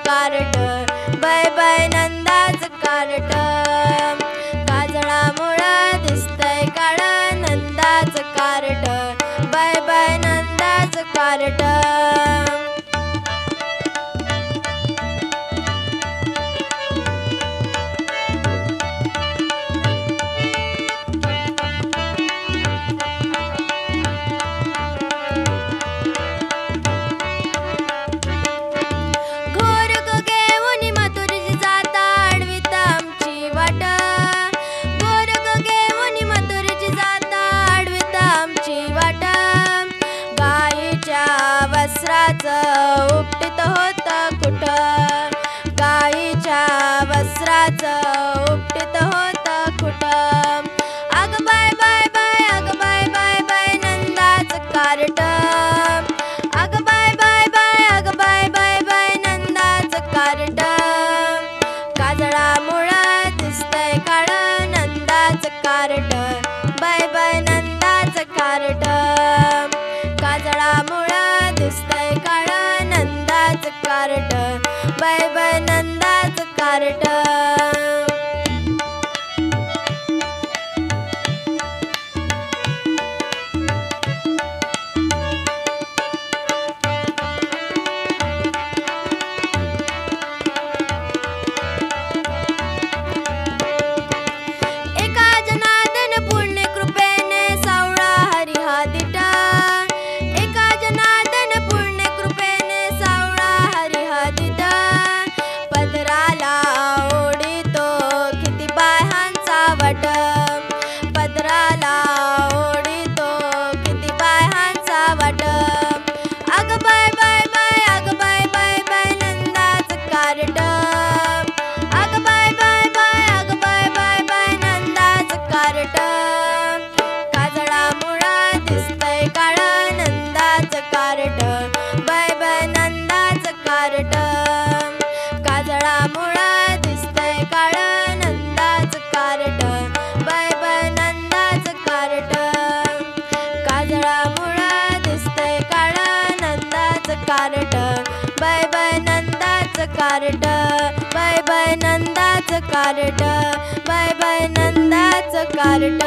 Cart, बाय बाय नंदाच कार्ट. काजळामुळं दिसतंय काळं नंदाच कार्ट, बाय बाय नंदाच कार्ट. वस्त्राचं उपटीत होतं कुठं, गाईच्या वस्त्राचं उपटीत होतं कुठं. अग बाय बाय बाय, अग बाय बाय बाय नंदाच कार्ट. अग बाय बाय बाय, अग बाय बाय बाय नंदाच कार्ट. काजळामुळं दिसतंय काळं नंदाच कार्ट, बाय बाय नंदाच कार्ट. काजळामुळं दिसतंय काळं नंदाच कार्ट, बाय बाय नंदाच कार्ट. एका जनार्दन पुण्य कृपेने सावळा हरी हा दिटा. एका जनार्दन पुण्य कृपेने सावळा हरी हा दिटा. पदराला ओढितो किती बाह्यांचा वट, पदराला ओढितो किती बाह्यांचा वट. अग बाय बाय बाय, अग बाय बाय बाय नंदाच कार्ट. अग बाय बाय बाय, अग बाय बाय बाय नंदाच कार्ट. काजळामुळं दिसतंय काळं नंदाच कार्ट, बाय बाय नंदाच कार्ट. काजळामुळं दिसतंय काळं नंदाच कार्ट, बाय बाय नंदाच कार्ट. काजळामुळं दिसतंय काळं नंदाच कार्ट, बाय बाय नंदाच कार्ट, बाय बाय नंदाच कार्ट, बाय बाय नंदाच कार्ट.